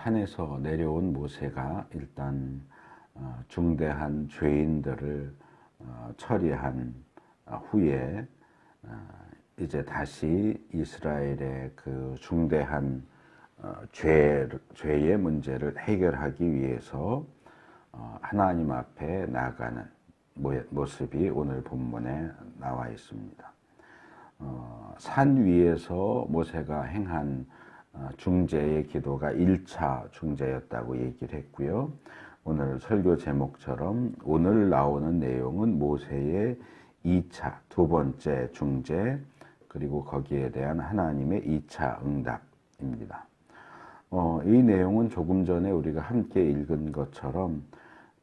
산에서 내려온 모세가 일단 중대한 죄인들을 처리한 후에 이제 다시 이스라엘의 그 중대한 죄의 문제를 해결하기 위해서 하나님 앞에 나아가는 모습이 오늘 본문에 나와 있습니다. 산 위에서 모세가 행한 중재의 기도가 1차 중재였다고 얘기를 했고요. 오늘 설교 제목처럼 오늘 나오는 내용은 모세의 2차, 두 번째 중재, 그리고 거기에 대한 하나님의 2차 응답입니다. 이 내용은 조금 전에 우리가 함께 읽은 것처럼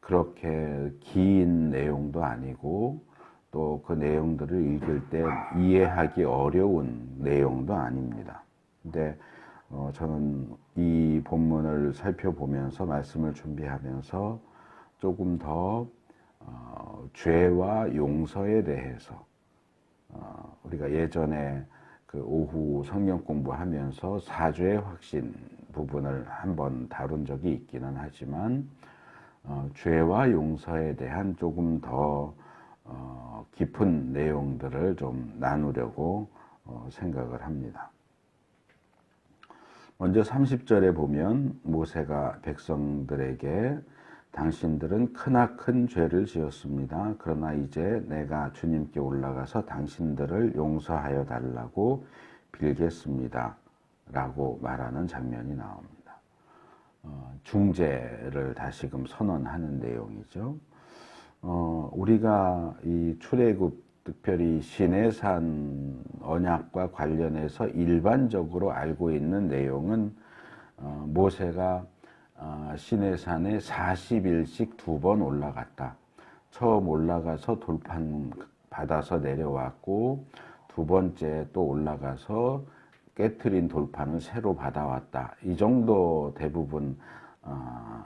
그렇게 긴 내용도 아니고 또 그 내용들을 읽을 때 이해하기 어려운 내용도 아닙니다. 근데 저는 이 본문을 살펴보면서 말씀을 준비하면서 조금 더 죄와 용서에 대해서 우리가 예전에 그 오후 성경 공부하면서 사죄의 확신 부분을 한번 다룬 적이 있기는 하지만 죄와 용서에 대한 조금 더 깊은 내용들을 좀 나누려고 생각을 합니다. 먼저 30절에 보면 모세가 백성들에게 당신들은 크나큰 죄를 지었습니다. 그러나 이제 내가 주님께 올라가서 당신들을 용서하여 달라고 빌겠습니다. 라고 말하는 장면이 나옵니다. 중재를 다시금 선언하는 내용이죠. 우리가 이 출애굽 특별히 시내산 언약과 관련해서 일반적으로 알고 있는 내용은 모세가 시내산에 40일씩 2번 올라갔다. 처음 올라가서 돌판 받아서 내려왔고 두 번째 또 올라가서 깨트린 돌판을 새로 받아왔다. 이 정도 대부분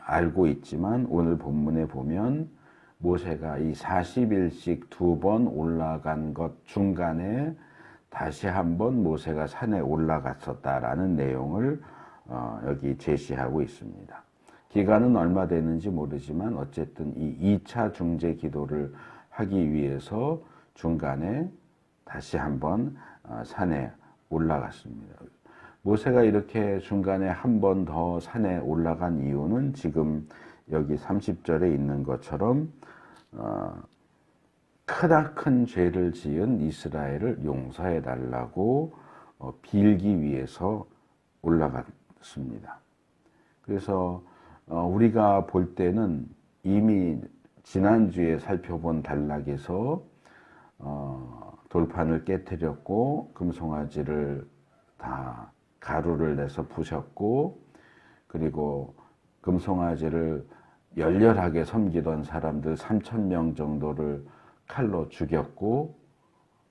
알고 있지만 오늘 본문에 보면 모세가 이 40일씩 2번 올라간 것 중간에 다시 한번 모세가 산에 올라갔었다라는 내용을 여기 제시하고 있습니다. 기간은 얼마 되는지 모르지만 어쨌든 이 2차 중재 기도를 하기 위해서 중간에 다시 한번 산에 올라갔습니다. 모세가 이렇게 중간에 한 번 더 산에 올라간 이유는 지금 여기 30절에 있는 것처럼 크나큰 죄를 지은 이스라엘을 용서해 달라고 빌기 위해서 올라갔습니다. 그래서 우리가 볼 때는 이미 지난주에 살펴본 단락에서 돌판을 깨뜨렸고 금송아지를 다 가루를 내서 부셨고 그리고 금송아지를 열렬하게 섬기던 사람들 3,000명 정도를 칼로 죽였고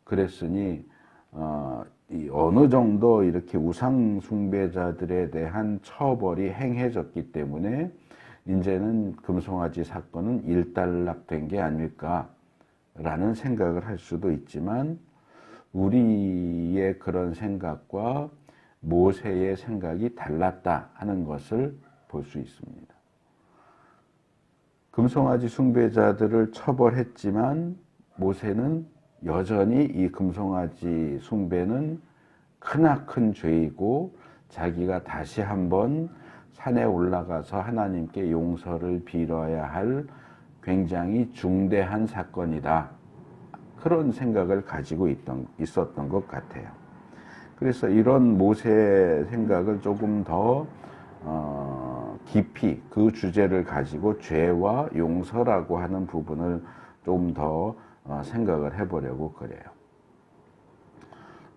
그랬으니 어느 정도 이렇게 우상 숭배자들에 대한 처벌이 행해졌기 때문에 이제는 금송아지 사건은 일단락된 게 아닐까라는 생각을 할 수도 있지만 우리의 그런 생각과 모세의 생각이 달랐다 하는 것을 볼 수 있습니다. 금송아지 숭배자들을 처벌했지만 모세는 여전히 이 금송아지 숭배는 크나큰 죄이고 자기가 다시 한번 산에 올라가서 하나님께 용서를 빌어야 할 굉장히 중대한 사건이다. 그런 생각을 가지고 있었던 것 같아요. 그래서 이런 모세의 생각을 조금 더 깊이 그 주제를 가지고 죄와 용서라고 하는 부분을 좀 더 생각을 해보려고 그래요.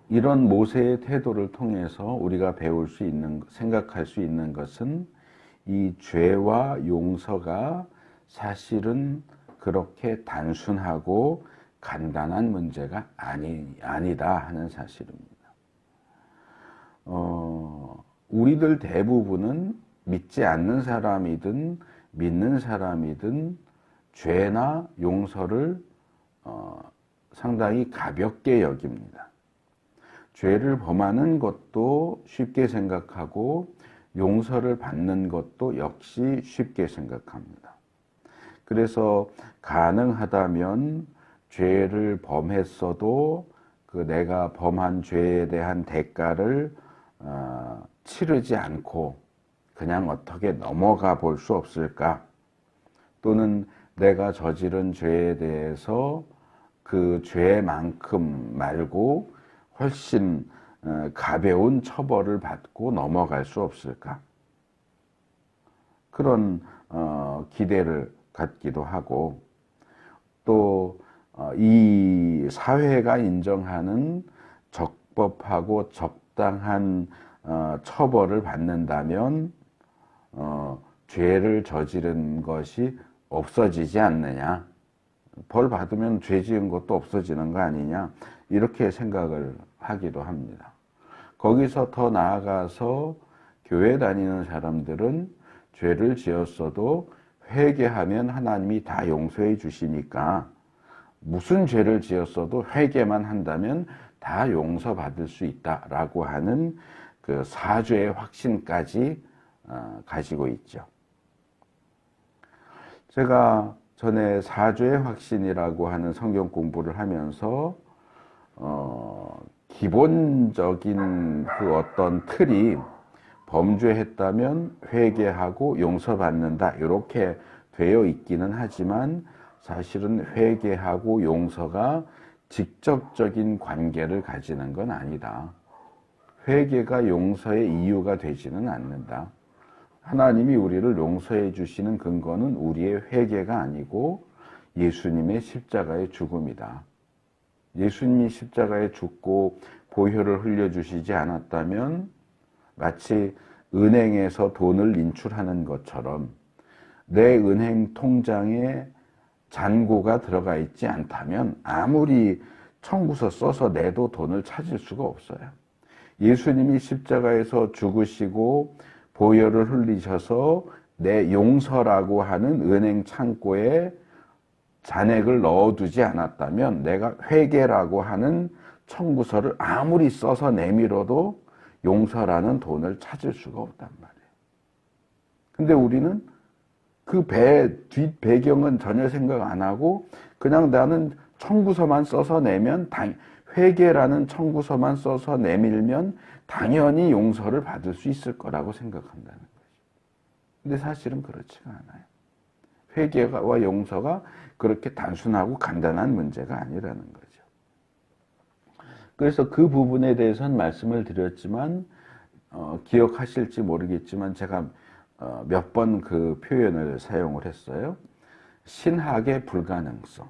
이런 모세의 태도를 통해서 우리가 생각할 수 있는 것은 이 죄와 용서가 사실은 그렇게 단순하고 간단한 문제가 아니다 하는 사실입니다. 우리들 대부분은 믿지 않는 사람이든 믿는 사람이든 죄나 용서를 상당히 가볍게 여깁니다. 죄를 범하는 것도 쉽게 생각하고 용서를 받는 것도 역시 쉽게 생각합니다. 그래서 가능하다면 죄를 범했어도 그 내가 범한 죄에 대한 대가를 치르지 않고 그냥 어떻게 넘어가 볼 수 없을까? 또는 내가 저지른 죄에 대해서 그 죄만큼 말고 훨씬 가벼운 처벌을 받고 넘어갈 수 없을까? 그런 기대를 갖기도 하고, 또 이 사회가 인정하는 적법하고 적당한 처벌을 받는다면 죄를 저지른 것이 없어지지 않느냐, 벌 받으면 죄 지은 것도 없어지는 거 아니냐, 이렇게 생각을 하기도 합니다. 거기서 더 나아가서 교회 다니는 사람들은 죄를 지었어도 회개하면 하나님이 다 용서해 주시니까 무슨 죄를 지었어도 회개만 한다면 다 용서받을 수 있다라고 하는 그 사죄의 확신까지 가지고 있죠. 제가 전에 사죄의 확신이라고 하는 성경 공부를 하면서 기본적인 그 어떤 틀이 범죄했다면 회개하고 용서받는다 이렇게 되어 있기는 하지만, 사실은 회개하고 용서가 직접적인 관계를 가지는 건 아니다. 회개가 용서의 이유가 되지는 않는다. 하나님이 우리를 용서해 주시는 근거는 우리의 회개가 아니고 예수님의 십자가의 죽음이다. 예수님이 십자가에 죽고 보혈을 흘려주시지 않았다면 마치 은행에서 돈을 인출하는 것처럼 내 은행 통장에 잔고가 들어가 있지 않다면 아무리 청구서 써서 내도 돈을 찾을 수가 없어요. 예수님이 십자가에서 죽으시고 보혈을 흘리셔서 내 용서라고 하는 은행 창고에 잔액을 넣어두지 않았다면 내가 회개라고 하는 청구서를 아무리 써서 내밀어도 용서라는 돈을 찾을 수가 없단 말이에요. 근데 우리는 그 뒷 배경은 전혀 생각 안 하고 그냥 나는 청구서만 써서 내면, 회개라는 청구서만 써서 내밀면 당연히 용서를 받을 수 있을 거라고 생각한다는 거죠. 근데 사실은 그렇지가 않아요. 회개와 용서가 그렇게 단순하고 간단한 문제가 아니라는 거죠. 그래서 그 부분에 대해서는 말씀을 드렸지만 기억하실지 모르겠지만 제가 몇 번 그 표현을 사용을 했어요. 신학의 불가능성.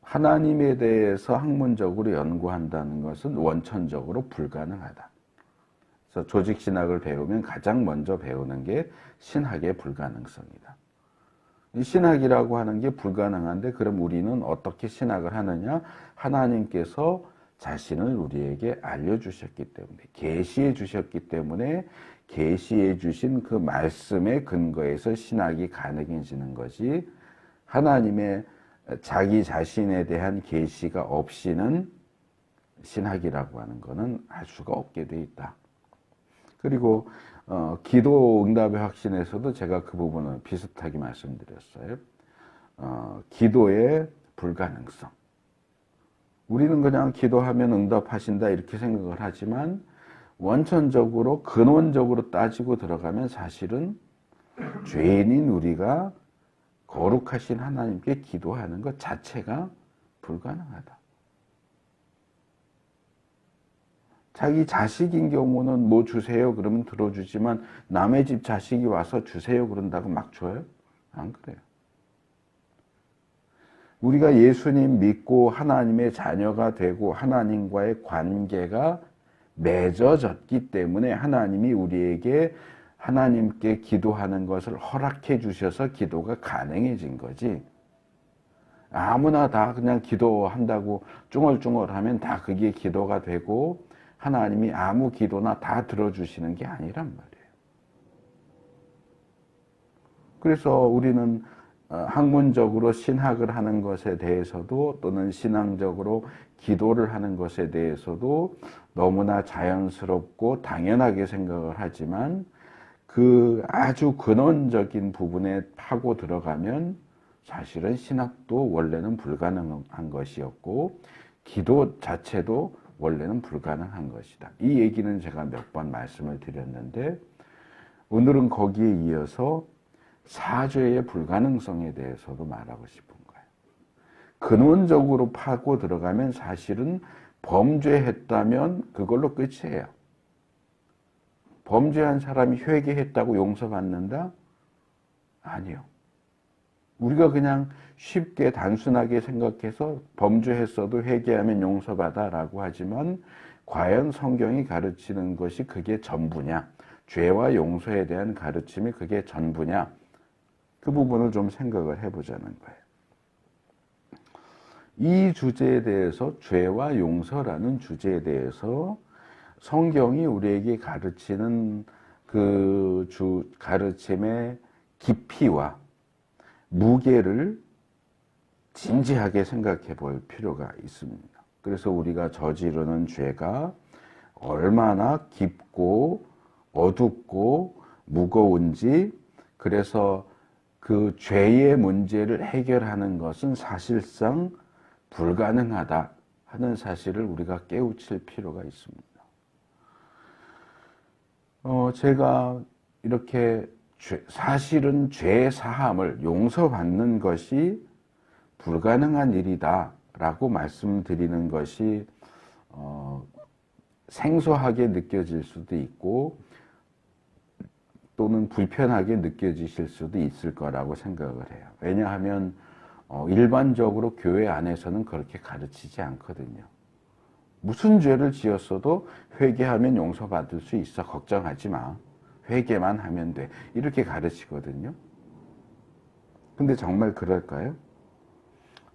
하나님에 대해서 학문적으로 연구한다는 것은 원천적으로 불가능하다. 그래서 조직신학을 배우면 가장 먼저 배우는 게 신학의 불가능성이다. 이 신학이라고 하는 게 불가능한데 그럼 우리는 어떻게 신학을 하느냐? 하나님께서 자신을 우리에게 알려주셨기 때문에, 계시해 주셨기 때문에 계시해 주신 그 말씀의 근거에서 신학이 가능해지는 것이, 하나님의 자기 자신에 대한 계시가 없이는 신학이라고 하는 것은 할 수가 없게 돼 있다. 그리고 기도 응답의 확신에서도 제가 그 부분을 비슷하게 말씀드렸어요. 기도의 불가능성. 우리는 그냥 기도하면 응답하신다 이렇게 생각을 하지만 원천적으로 근원적으로 따지고 들어가면 사실은 죄인인 우리가 거룩하신 하나님께 기도하는 것 자체가 불가능하다. 자기 자식인 경우는 뭐 주세요 그러면 들어주지만 남의 집 자식이 와서 주세요 그런다고 막 줘요? 안 그래요. 우리가 예수님 믿고 하나님의 자녀가 되고 하나님과의 관계가 맺어졌기 때문에 하나님이 우리에게 하나님께 기도하는 것을 허락해 주셔서 기도가 가능해진 거지, 아무나 다 그냥 기도한다고 쭝얼쭝얼하면 다 그게 기도가 되고 하나님이 아무 기도나 다 들어주시는 게 아니란 말이에요. 그래서 우리는 학문적으로 신학을 하는 것에 대해서도 또는 신앙적으로 기도를 하는 것에 대해서도 너무나 자연스럽고 당연하게 생각을 하지만 그 아주 근원적인 부분에 파고 들어가면 사실은 신학도 원래는 불가능한 것이었고 기도 자체도 원래는 불가능한 것이다. 이 얘기는 제가 몇 번 말씀을 드렸는데 오늘은 거기에 이어서 사죄의 불가능성에 대해서도 말하고 싶은 거예요. 근원적으로 파고 들어가면 사실은 범죄했다면 그걸로 끝이에요. 범죄한 사람이 회개했다고 용서받는다? 아니요. 우리가 그냥 쉽게 단순하게 생각해서 범죄했어도 회개하면 용서받아 라고 하지만 과연 성경이 가르치는 것이 그게 전부냐? 죄와 용서에 대한 가르침이 그게 전부냐? 그 부분을 좀 생각을 해보자는 거예요. 이 주제에 대해서 죄와 용서라는 주제에 대해서 성경이 우리에게 가르치는 그 가르침의 깊이와 무게를 진지하게 생각해 볼 필요가 있습니다. 그래서 우리가 저지르는 죄가 얼마나 깊고 어둡고 무거운지, 그래서 그 죄의 문제를 해결하는 것은 사실상 불가능하다 하는 사실을 우리가 깨우칠 필요가 있습니다. 제가 이렇게 사실은 죄 사함을 용서받는 것이 불가능한 일이다 라고 말씀드리는 것이 생소하게 느껴질 수도 있고 또는 불편하게 느껴지실 수도 있을 거라고 생각을 해요. 왜냐하면 일반적으로 교회 안에서는 그렇게 가르치지 않거든요. 무슨 죄를 지었어도 회개하면 용서받을 수 있어. 걱정하지 마. 회개만 하면 돼. 이렇게 가르치거든요. 근데 정말 그럴까요?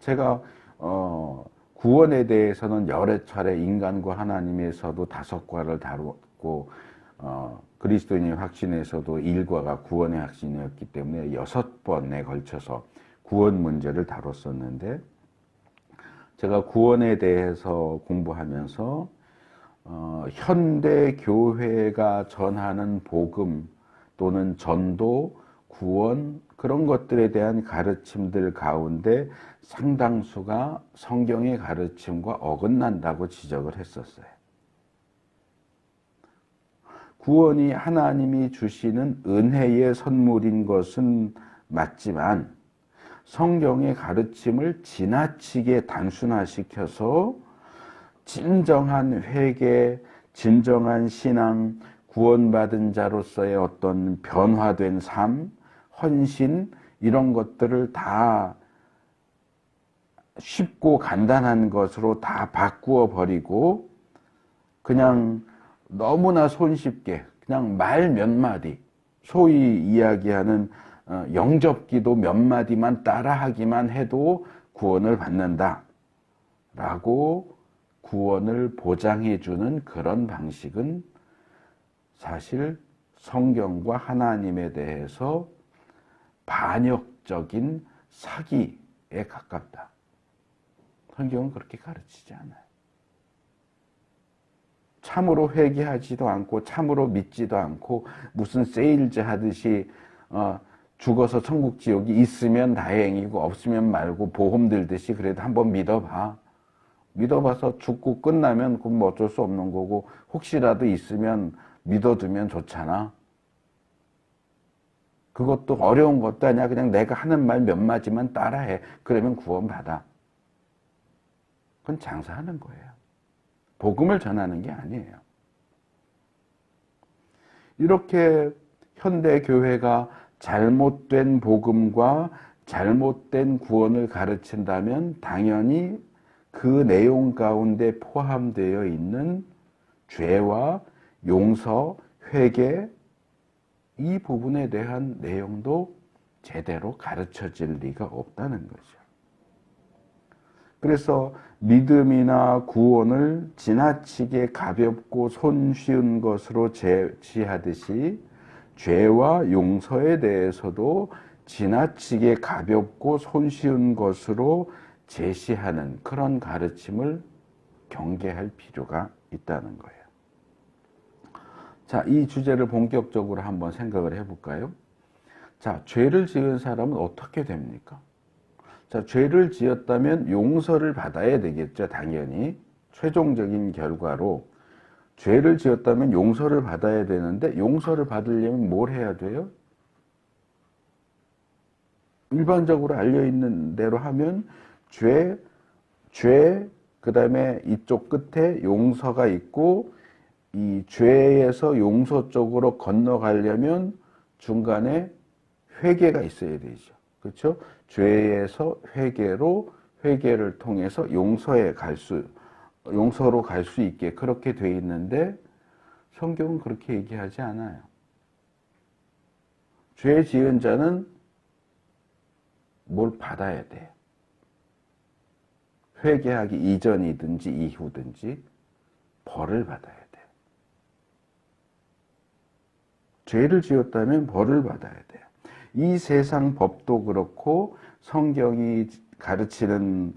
제가 구원에 대해서는 여러 차례 인간과 하나님에서도 5과를 다뤘고 그리스도인의 확신에서도 1과가 구원의 확신이었기 때문에 6번에 걸쳐서 구원 문제를 다뤘었는데 제가 구원에 대해서 공부하면서 현대 교회가 전하는 복음 또는 전도, 구원 그런 것들에 대한 가르침들 가운데 상당수가 성경의 가르침과 어긋난다고 지적을 했었어요. 구원이 하나님이 주시는 은혜의 선물인 것은 맞지만 성경의 가르침을 지나치게 단순화시켜서 진정한 회개, 진정한 신앙, 구원받은 자로서의 어떤 변화된 삶, 헌신 이런 것들을 다 쉽고 간단한 것으로 다 바꾸어 버리고 그냥 너무나 손쉽게 그냥 말 몇 마디, 소위 이야기하는 영접기도 몇 마디만 따라하기만 해도 구원을 받는다 라고 구원을 보장해 주는 그런 방식은 사실 성경과 하나님에 대해서 반역적인 사기에 가깝다. 성경은 그렇게 가르치지 않아요. 참으로 회개하지도 않고 참으로 믿지도 않고 무슨 세일즈 하듯이 죽어서 천국 지옥이 있으면 다행이고 없으면 말고 보험 들듯이 그래도 한번 믿어봐. 믿어봐서 죽고 끝나면 그건 뭐 어쩔 수 없는 거고 혹시라도 있으면 믿어두면 좋잖아. 그것도 어려운 것도 아니야. 그냥 내가 하는 말 몇 마디만 따라해. 그러면 구원받아. 그건 장사하는 거예요. 복음을 전하는 게 아니에요. 이렇게 현대 교회가 잘못된 복음과 잘못된 구원을 가르친다면 당연히 그 내용 가운데 포함되어 있는 죄와 용서, 회개 이 부분에 대한 내용도 제대로 가르쳐질 리가 없다는 거죠. 그래서 믿음이나 구원을 지나치게 가볍고 손쉬운 것으로 제시하듯이 죄와 용서에 대해서도 지나치게 가볍고 손쉬운 것으로 제시하는 그런 가르침을 경계할 필요가 있다는 거예요. 자, 이 주제를 본격적으로 한번 생각을 해볼까요? 자, 죄를 지은 사람은 어떻게 됩니까? 자, 죄를 지었다면 용서를 받아야 되겠죠, 당연히. 최종적인 결과로 죄를 지었다면 용서를 받아야 되는데 용서를 받으려면 뭘 해야 돼요? 일반적으로 알려있는 대로 하면 죄, 그 다음에 이쪽 끝에 용서가 있고 이 죄에서 용서 쪽으로 건너가려면 중간에 회개가 있어야 되죠. 그렇죠? 죄에서 회개를 통해서 용서로 갈 수 있게 그렇게 돼 있는데 성경은 그렇게 얘기하지 않아요. 죄 지은 자는 뭘 받아야 돼요. 회개하기 이전이든지 이후든지 벌을 받아야 돼요. 죄를 지었다면 벌을 받아야 돼요. 이 세상 법도 그렇고 성경이 가르치는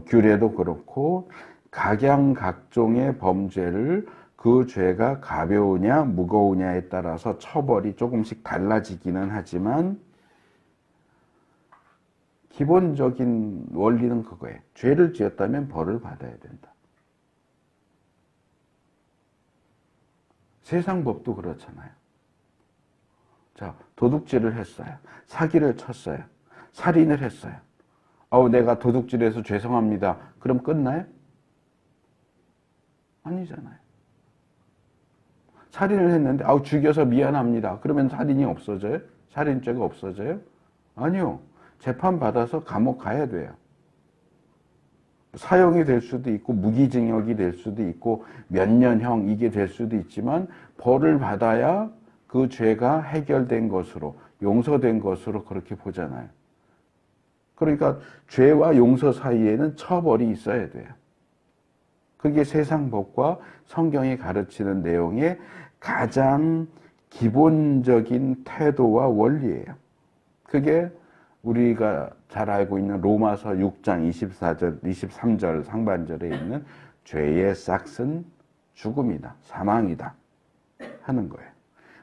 규례도 그렇고 각양각종의 범죄를 그 죄가 가벼우냐 무거우냐에 따라서 처벌이 조금씩 달라지기는 하지만 기본적인 원리는 그거예요. 죄를 지었다면 벌을 받아야 된다. 세상 법도 그렇잖아요. 자, 도둑질을 했어요. 사기를 쳤어요. 살인을 했어요. 내가 도둑질해서 죄송합니다. 그럼 끝나요? 아니잖아요. 살인을 했는데 죽여서 미안합니다. 그러면 살인이 없어져요? 살인죄가 없어져요? 아니요. 재판받아서 감옥 가야 돼요. 사형이 될 수도 있고 무기징역이 될 수도 있고 몇 년형 이게 될 수도 있지만 벌을 받아야 그 죄가 해결된 것으로 용서된 것으로 그렇게 보잖아요. 그러니까 죄와 용서 사이에는 처벌이 있어야 돼요. 그게 세상 법과 성경이 가르치는 내용의 가장 기본적인 태도와 원리예요. 그게 우리가 잘 알고 있는 로마서 6장 24절, 23절 상반절에 있는 죄의 싹은 죽음이다, 사망이다 하는 거예요.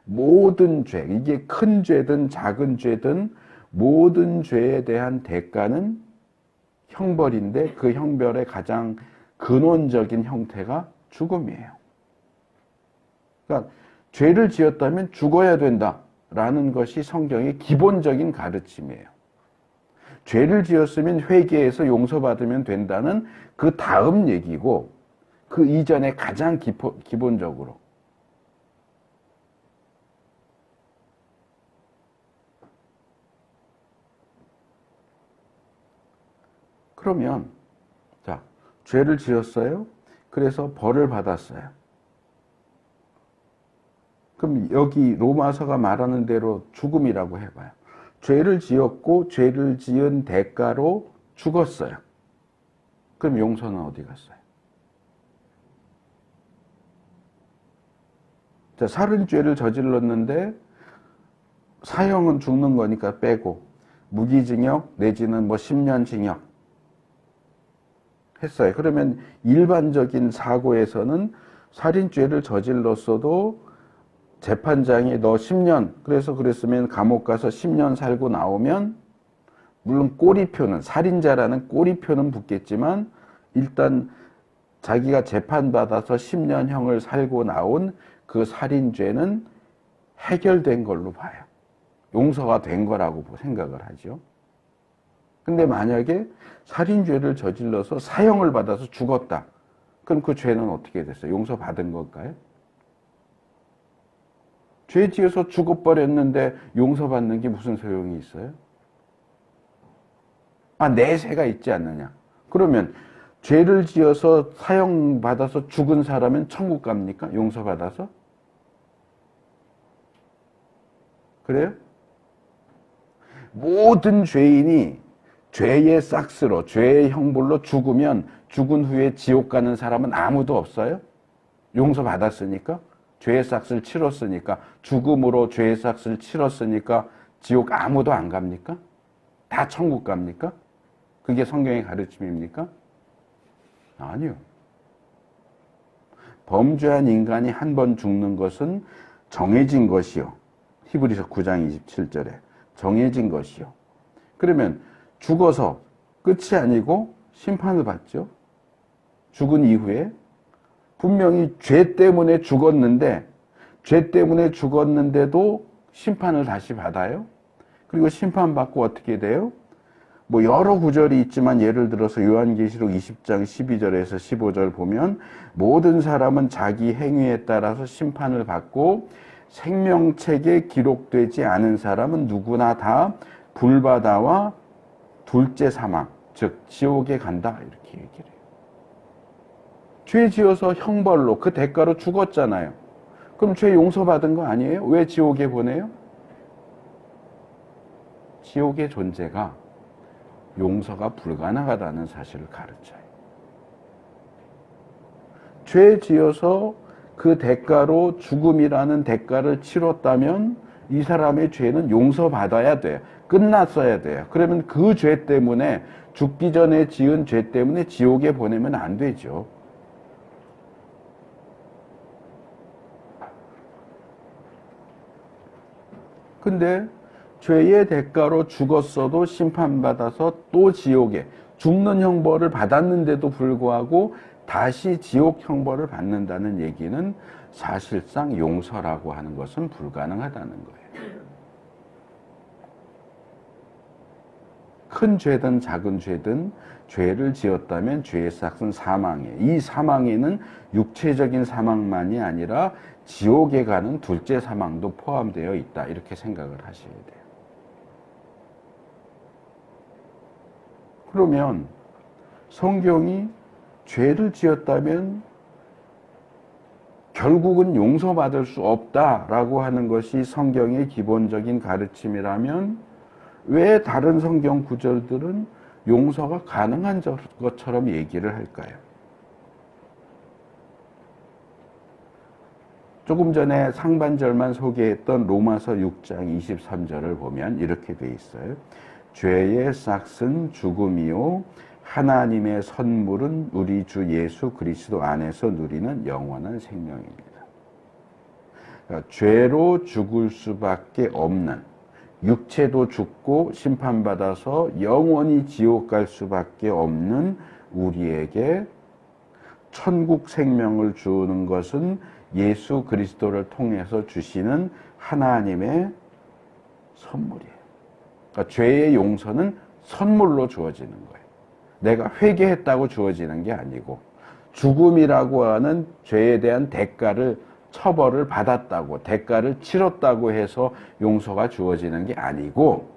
모든 죄, 이게 큰 죄든 작은 죄든 모든 죄에 대한 대가는 형벌인데 그 형벌의 가장 근원적인 형태가 죽음이에요. 그러니까 죄를 지었다면 죽어야 된다라는 것이 성경의 기본적인 가르침이에요. 죄를 지었으면 회개해서 용서받으면 된다는 그 다음 얘기고 그 이전에 가장 기본적으로 그러면 자, 죄를 지었어요. 그래서 벌을 받았어요. 그럼 여기 로마서가 말하는 대로 죽음이라고 해봐요. 죄를 지었고 죄를 지은 대가로 죽었어요. 그럼 용서는 어디 갔어요? 자, 살인죄를 저질렀는데 사형은 죽는 거니까 빼고 무기징역 내지는 10년 징역 했어요. 그러면 일반적인 사고에서는 살인죄를 저질렀어도 재판장이 너 10년 그랬으면 감옥 가서 10년 살고 나오면 물론 꼬리표는 살인자라는 꼬리표는 붙겠지만 일단 자기가 재판받아서 10년형을 살고 나온 그 살인죄는 해결된 걸로 봐요. 용서가 된 거라고 생각을 하죠. 근데 만약에 살인죄를 저질러서 사형을 받아서 죽었다. 그럼 그 죄는 어떻게 됐어요? 용서받은 걸까요? 죄 지어서 죽어버렸는데 용서받는 게 무슨 소용이 있어요? 내세가 있지 않느냐. 그러면 죄를 지어서 사형받아서 죽은 사람은 천국 갑니까? 용서받아서? 그래요? 모든 죄인이 죄의 싹스로, 죄의 형벌로 죽으면 죽은 후에 지옥 가는 사람은 아무도 없어요? 용서받았으니까? 죄의 싹스를 치렀으니까? 죽음으로 죄의 싹스를 치렀으니까 지옥 아무도 안 갑니까? 다 천국 갑니까? 그게 성경의 가르침입니까? 아니요. 범죄한 인간이 한 번 죽는 것은 정해진 것이요. 히브리서 9장 27절에 정해진 것이요. 그러면 죽어서 끝이 아니고 심판을 받죠. 죽은 이후에 분명히 죄 때문에 죽었는데 죄 때문에 죽었는데도 심판을 다시 받아요. 그리고 심판받고 어떻게 돼요? 뭐 여러 구절이 있지만 예를 들어서 요한계시록 20장 12절에서 15절 보면 모든 사람은 자기 행위에 따라서 심판을 받고 생명책에 기록되지 않은 사람은 누구나 다 불바다와 둘째 사망, 즉 지옥에 간다 이렇게 얘기를 해요. 죄 지어서 형벌로 그 대가로 죽었잖아요. 그럼 죄 용서받은 거 아니에요? 왜 지옥에 보내요? 지옥의 존재가 용서가 불가능하다는 사실을 가르쳐요. 죄 지어서 그 대가로 죽음이라는 대가를 치렀다면 이 사람의 죄는 용서받아야 돼요. 끝났어야 돼요. 그러면 그 죄 때문에 죽기 전에 지은 죄 때문에 지옥에 보내면 안 되죠. 근데 죄의 대가로 죽었어도 심판받아서 또 지옥에 죽는 형벌을 받았는데도 불구하고 다시 지옥 형벌을 받는다는 얘기는 사실상 용서라고 하는 것은 불가능하다는 거예요. 큰 죄든 작은 죄든 죄를 지었다면 죄의 삭은 사망이에요. 이 사망에는 육체적인 사망만이 아니라 지옥에 가는 둘째 사망도 포함되어 있다. 이렇게 생각을 하셔야 돼요. 그러면 성경이 죄를 지었다면 결국은 용서받을 수 없다라고 하는 것이 성경의 기본적인 가르침이라면 왜 다른 성경 구절들은 용서가 가능한 것처럼 얘기를 할까요? 조금 전에 상반절만 소개했던 로마서 6장 23절을 보면 이렇게 돼 있어요. 죄의 싹은 죽음이요 하나님의 선물은 우리 주 예수 그리스도 안에서 누리는 영원한 생명입니다. 그러니까 죄로 죽을 수밖에 없는, 육체도 죽고 심판받아서 영원히 지옥 갈 수밖에 없는 우리에게 천국 생명을 주는 것은 예수 그리스도를 통해서 주시는 하나님의 선물이에요. 그러니까 죄의 용서는 선물로 주어지는 거예요. 내가 회개했다고 주어지는 게 아니고 죽음이라고 하는 죄에 대한 대가를 처벌을 받았다고 대가를 치렀다고 해서 용서가 주어지는 게 아니고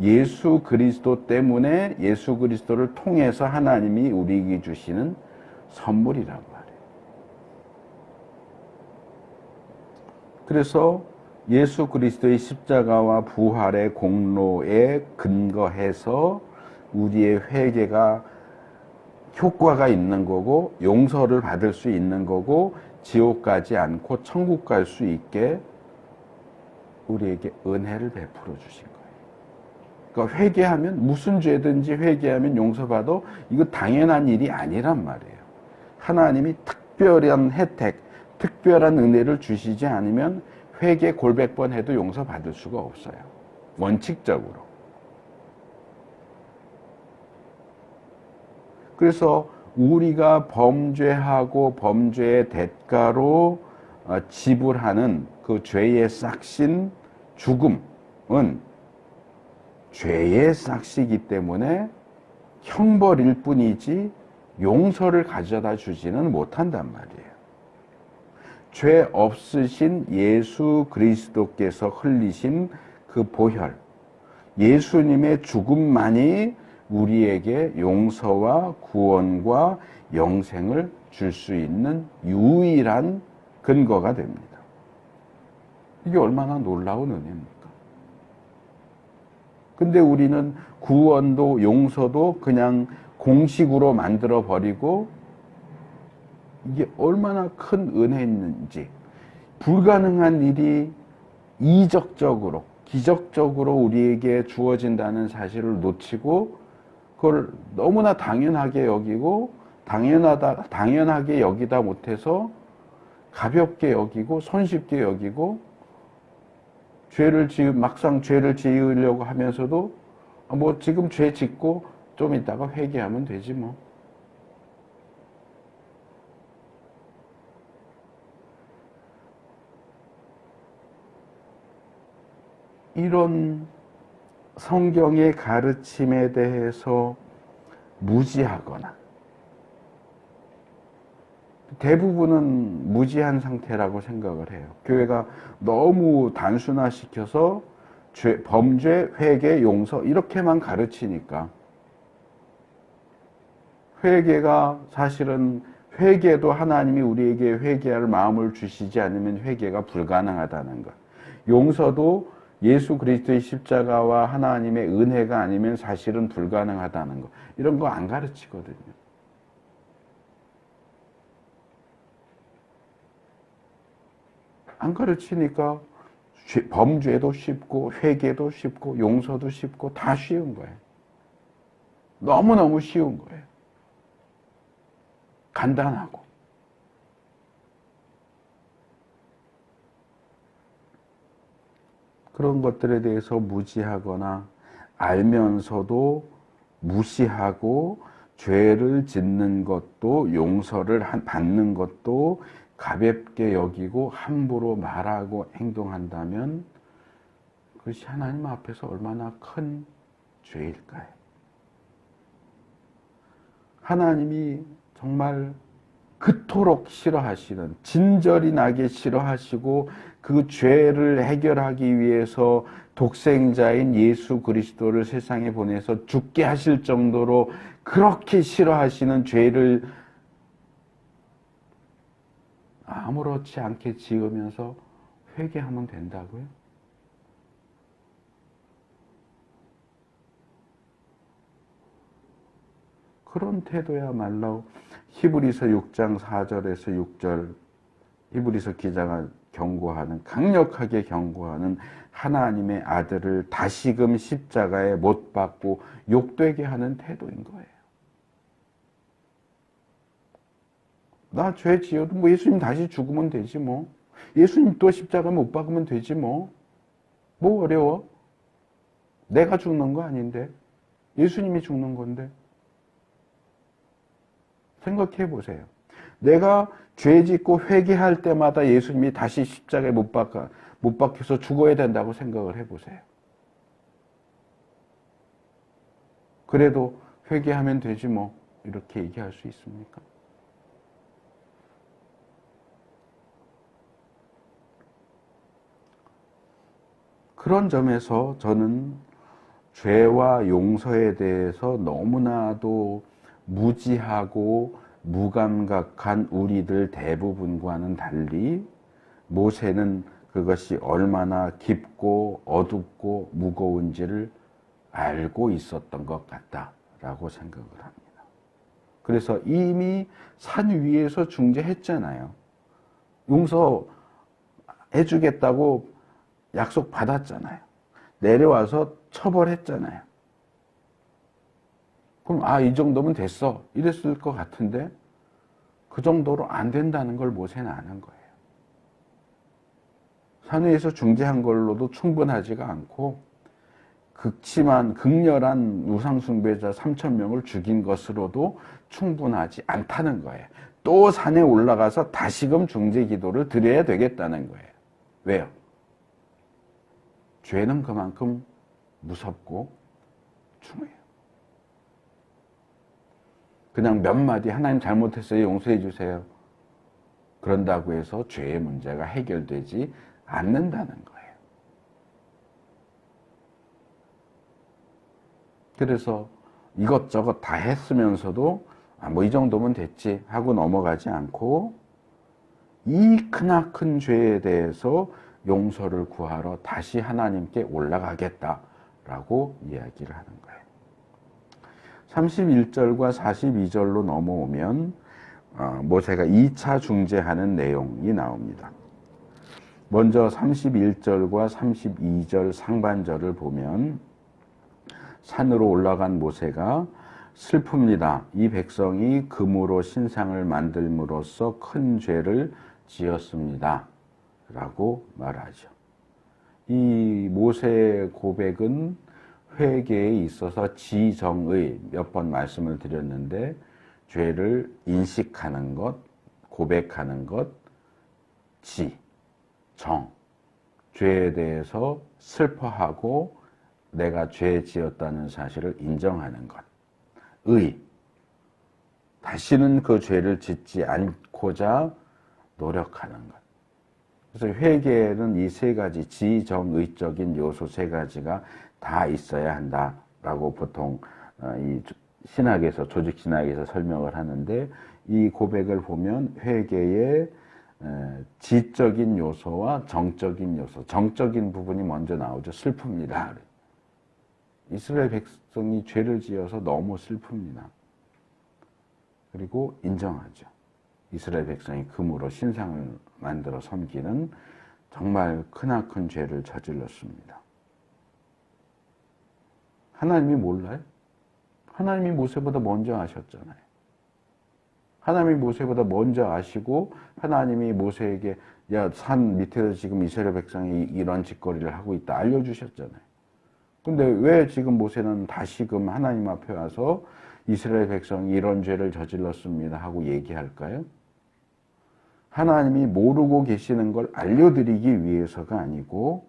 예수 그리스도 때문에 예수 그리스도를 통해서 하나님이 우리에게 주시는 선물이란 말이에요. 그래서 예수 그리스도의 십자가와 부활의 공로에 근거해서 우리의 회개가 효과가 있는 거고 용서를 받을 수 있는 거고 지옥 가지 않고 천국 갈 수 있게 우리에게 은혜를 베풀어 주신 거예요. 그러니까 회개하면 무슨 죄든지 회개하면 용서받아 이거 당연한 일이 아니란 말이에요. 하나님이 특별한 혜택, 특별한 은혜를 주시지 않으면 회개 골백 번 해도 용서받을 수가 없어요. 원칙적으로. 그래서 우리가 범죄하고 범죄의 대가로 지불하는 그 죄의 싹신 죽음은 죄의 싹시기 때문에 형벌일 뿐이지 용서를 가져다 주지는 못한단 말이에요. 죄 없으신 예수 그리스도께서 흘리신 그 보혈, 예수님의 죽음만이 우리에게 용서와 구원과 영생을 줄 수 있는 유일한 근거가 됩니다. 이게 얼마나 놀라운 은혜입니까? 근데 우리는 구원도 용서도 그냥 공식으로 만들어 버리고 이게 얼마나 큰 은혜인지 불가능한 일이 이적적으로 기적적으로 우리에게 주어진다는 사실을 놓치고 그걸 너무나 당연하게 여기고 당연하게 여기다 못해서 가볍게 여기고 손쉽게 여기고 막상 죄를 지으려고 하면서도 뭐 지금 죄 짓고 좀 이따가 회개하면 되지 뭐. 이런 성경의 가르침에 대해서 무지하거나 대부분은 무지한 상태라고 생각을 해요. 교회가 너무 단순화시켜서 범죄, 회개, 용서 이렇게만 가르치니까 회개가 사실은 회개도 하나님이 우리에게 회개할 마음을 주시지 않으면 회개가 불가능하다는 것. 용서도 예수 그리스도의 십자가와 하나님의 은혜가 아니면 사실은 불가능하다는 것. 이런 거 안 가르치거든요. 안 가르치니까 범죄도 쉽고 회개도 쉽고 용서도 쉽고 다 쉬운 거예요. 너무너무 쉬운 거예요. 간단하고. 그런 것들에 대해서 무지하거나 알면서도 무시하고 죄를 짓는 것도 용서를 받는 것도 가볍게 여기고 함부로 말하고 행동한다면 그것이 하나님 앞에서 얼마나 큰 죄일까요? 하나님이 정말 그토록 싫어하시는, 진절이 나게 싫어하시고 그 죄를 해결하기 위해서 독생자인 예수 그리스도를 세상에 보내서 죽게 하실 정도로 그렇게 싫어하시는 죄를 아무렇지 않게 지으면서 회개하면 된다고요? 그런 태도야말로 히브리서 6장 4절에서 6절 히브리서 기자가 경고하는, 강력하게 경고하는 하나님의 아들을 다시금 십자가에 못 박고 욕되게 하는 태도인 거예요. 나 죄 지어도 뭐 예수님 다시 죽으면 되지 뭐. 예수님 또 십자가 못 박으면 되지 뭐. 뭐 어려워? 내가 죽는 거 아닌데. 예수님이 죽는 건데. 생각해 보세요. 내가 죄 짓고 회개할 때마다 예수님이 다시 십자가에 못 박혀서 죽어야 된다고 생각을 해 보세요. 그래도 회개하면 되지 뭐. 이렇게 얘기할 수 있습니까? 그런 점에서 저는 죄와 용서에 대해서 너무나도 무지하고 무감각한 우리들 대부분과는 달리 모세는 그것이 얼마나 깊고 어둡고 무거운지를 알고 있었던 것 같다라고 생각을 합니다. 그래서 이미 산 위에서 중재했잖아요. 용서해주겠다고 약속 받았잖아요. 내려와서 처벌했잖아요. 그럼 이 정도면 됐어 이랬을 것 같은데 그 정도로 안 된다는 걸 모세는 아는 거예요. 산 위에서 중재한 걸로도 충분하지가 않고 극렬한 우상숭배자 3,000명을 죽인 것으로도 충분하지 않다는 거예요. 또 산에 올라가서 다시금 중재 기도를 드려야 되겠다는 거예요. 왜요? 죄는 그만큼 무섭고 중요해요. 그냥 몇 마디 하나님 잘못했어요 용서해 주세요 그런다고 해서 죄의 문제가 해결되지 않는다는 거예요. 그래서 이것저것 다 했으면서도 뭐 이 정도면 됐지 하고 넘어가지 않고 이 크나큰 죄에 대해서 용서를 구하러 다시 하나님께 올라가겠다라고 이야기를 하는 거예요. 31절과 42절로 넘어오면 모세가 2차 중재하는 내용이 나옵니다. 먼저 31절과 32절 상반절을 보면 산으로 올라간 모세가 슬픕니다. 이 백성이 금으로 신상을 만들므로써 큰 죄를 지었습니다. 라고 말하죠. 이 모세의 고백은 회개에 있어서 지정의, 몇 번 말씀을 드렸는데, 죄를 인식하는 것, 고백하는 것, 정, 죄에 대해서 슬퍼하고 내가 죄 지었다는 사실을 인정하는 것, 다시는 그 죄를 짓지 않고자 노력하는 것. 그래서 회개에는 이 세 가지 지정의적인 요소 세 가지가 다 있어야 한다라고 보통 이 신학에서, 조직신학에서 설명을 하는데, 이 고백을 보면 회개의 지적인 요소와 정적인 요소, 정적인 부분이 먼저 나오죠. 슬픕니다. 이스라엘 백성이 죄를 지어서 너무 슬픕니다. 그리고 인정하죠. 이스라엘 백성이 금으로 신상을 만들어 섬기는 정말 크나큰 죄를 저질렀습니다. 하나님이 몰라요? 하나님이 모세보다 먼저 아셨잖아요. 하나님이 모세보다 먼저 아시고 하나님이 모세에게 야, 산 밑에서 지금 이스라엘 백성이 이런 짓거리를 하고 있다 알려주셨잖아요. 근데 왜 지금 모세는 다시금 하나님 앞에 와서 이스라엘 백성이 이런 죄를 저질렀습니다 하고 얘기할까요? 하나님이 모르고 계시는 걸 알려드리기 위해서가 아니고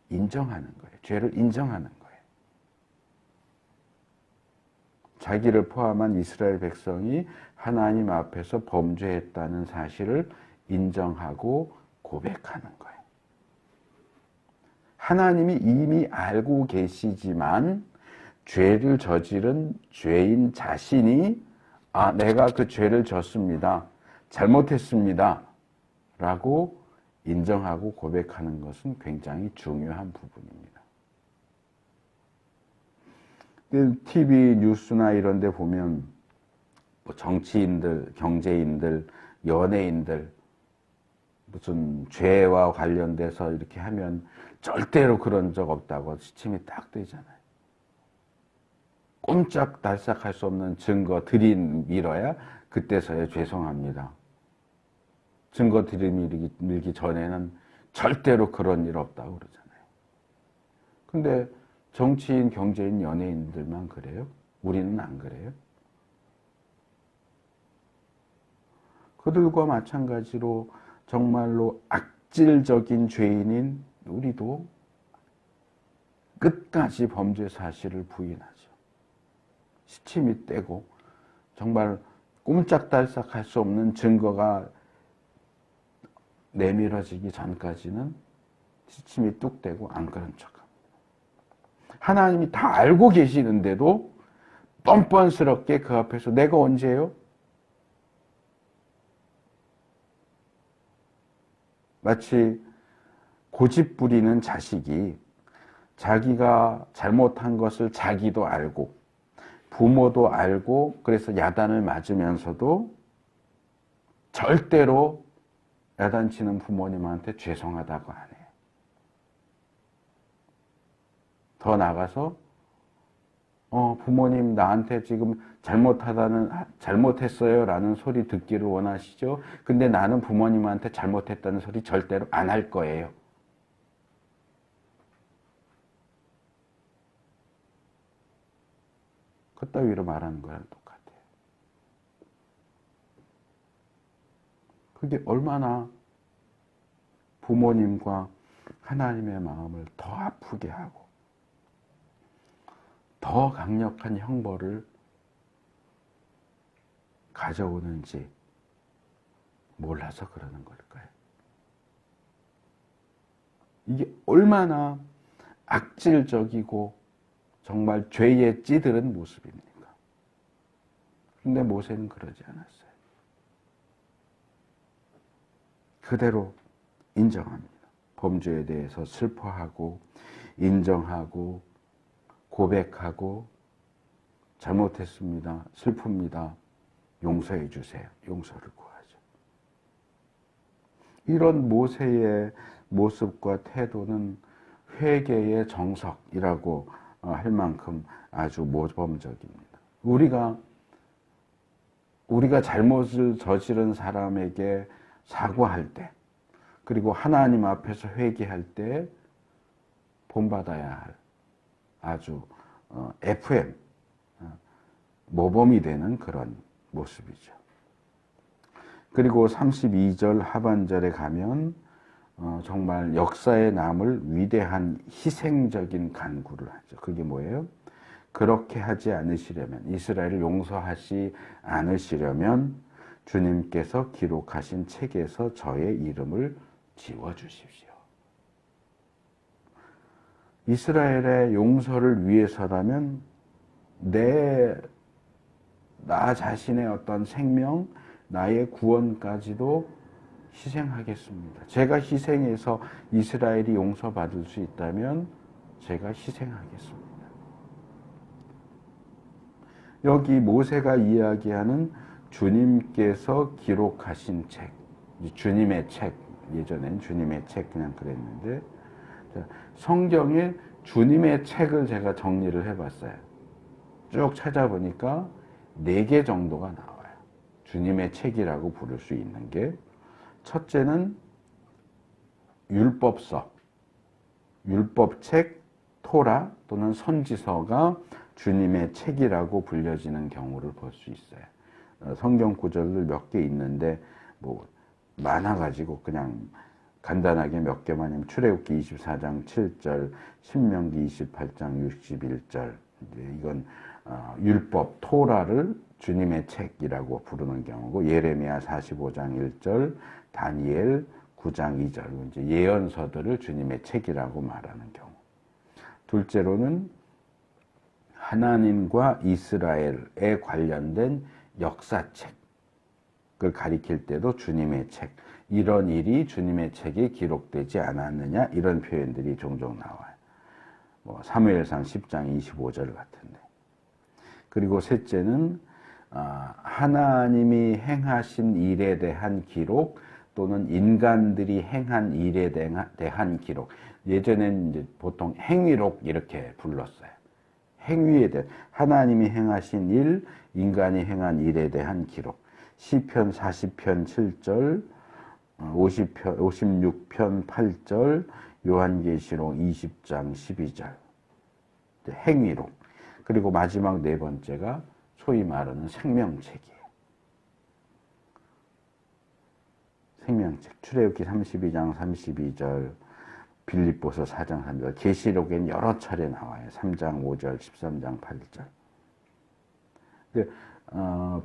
인정하는 거예요. 죄를 인정하는 거예요. 자기를 포함한 이스라엘 백성이 하나님 앞에서 범죄했다는 사실을 인정하고 고백하는 거예요. 하나님이 이미 알고 계시지만 죄를 저지른 죄인 자신이 내가 그 죄를 졌습니다. 잘못했습니다. 라고 인정하고 고백하는 것은 굉장히 중요한 부분입니다. TV 뉴스나 이런 데 보면 정치인들, 경제인들, 연예인들 무슨 죄와 관련돼서 이렇게 하면 절대로 그런 적 없다고 시침이 딱 되잖아요. 꼼짝달싹할 수 없는 증거 들이밀어야 그때서야 죄송합니다. 증거 들이밀기 전에는 절대로 그런 일 없다고 그러잖아요. 근데 정치인, 경제인, 연예인들만 그래요? 우리는 안 그래요? 그들과 마찬가지로 정말로 악질적인 죄인인 우리도 끝까지 범죄 사실을 부인하죠. 시침이 떼고 정말 꼼짝달싹 할 수 없는 증거가 내밀어지기 전까지는 시침이 뚝 떼고 안 그런 척합니다. 하나님이 다 알고 계시는데도 뻔뻔스럽게 그 앞에서 내가 언제요? 마치 고집 부리는 자식이 자기가 잘못한 것을 자기도 알고 부모도 알고 그래서 야단을 맞으면서도 절대로 야단치는 부모님한테 죄송하다고 안 해요. 더 나가서 부모님 나한테 지금 잘못했어요 라는 소리 듣기를 원하시죠? 근데 나는 부모님한테 잘못했다는 소리 절대로 안 할 거예요. 그따위로 말하는 거랑 똑같아요. 그게 얼마나 부모님과 하나님의 마음을 더 아프게 하고 더 강력한 형벌을 가져오는지 몰라서 그러는 걸까요? 이게 얼마나 악질적이고 정말 죄에 찌들은 모습입니까? 그런데 모세는 그러지 않았어요. 그대로 인정합니다. 범죄에 대해서 슬퍼하고 인정하고 고백하고 잘못했습니다. 슬픕니다. 용서해 주세요. 용서를 구하죠. 이런 모세의 모습과 태도는 회개의 정석이라고 할 만큼 아주 모범적입니다. 우리가 잘못을 저지른 사람에게 사과할 때, 그리고 하나님 앞에서 회개할 때 본받아야 할 아주 FM, 모범이 되는 그런 모습이죠. 그리고 32절 하반절에 가면 정말 역사에 남을 위대한 희생적인 간구를 하죠. 그게 뭐예요? 그렇게 하지 않으시려면, 이스라엘을 용서하지 않으시려면 주님께서 기록하신 책에서 저의 이름을 지워주십시오. 이스라엘의 용서를 위해서라면 나 자신의 어떤 생명, 나의 구원까지도 희생하겠습니다. 제가 희생해서 이스라엘이 용서받을 수 있다면 제가 희생하겠습니다. 여기 모세가 이야기하는 주님께서 기록하신 책, 주님의 책, 예전엔 주님의 책 그냥 그랬는데, 성경에 주님의 책을 제가 정리를 해봤어요. 쭉 찾아보니까 4개 정도가 나와요. 주님의 책이라고 부를 수 있는 게, 첫째는 율법서, 율법책, 토라 또는 선지서가 주님의 책이라고 불려지는 경우를 볼 수 있어요. 성경 구절들 몇 개 있는데 뭐 많아가지고 그냥 간단하게 몇 개만, 출애굽기 24장 7절, 신명기 28장 61절, 이건 율법, 토라를 주님의 책이라고 부르는 경우고, 예레미야 45장 1절, 다니엘 9장 2절, 이제 예언서들을 주님의 책이라고 말하는 경우. 둘째로는 하나님과 이스라엘에 관련된 역사책을 가리킬 때도 주님의 책, 이런 일이 주님의 책에 기록되지 않았느냐, 이런 표현들이 종종 나와요. 뭐 사무엘상 10장 25절 같은데. 그리고 셋째는 하나님이 행하신 일에 대한 기록, 또는 인간들이 행한 일에 대한 기록. 예전에는 이제 보통 행위록 이렇게 불렀어요. 행위에 대한, 하나님이 행하신 일, 인간이 행한 일에 대한 기록. 시편 40편 7절, 56편 8절, 요한계시록 20장 12절. 행위록. 그리고 마지막 4번째가 소위 말하는 생명책이에요. 생명책. 출애굽기 32장 32절, 빌립보서 4장 3절, 계시록엔 여러 차례 나와요. 3장 5절, 13장 8절. 근데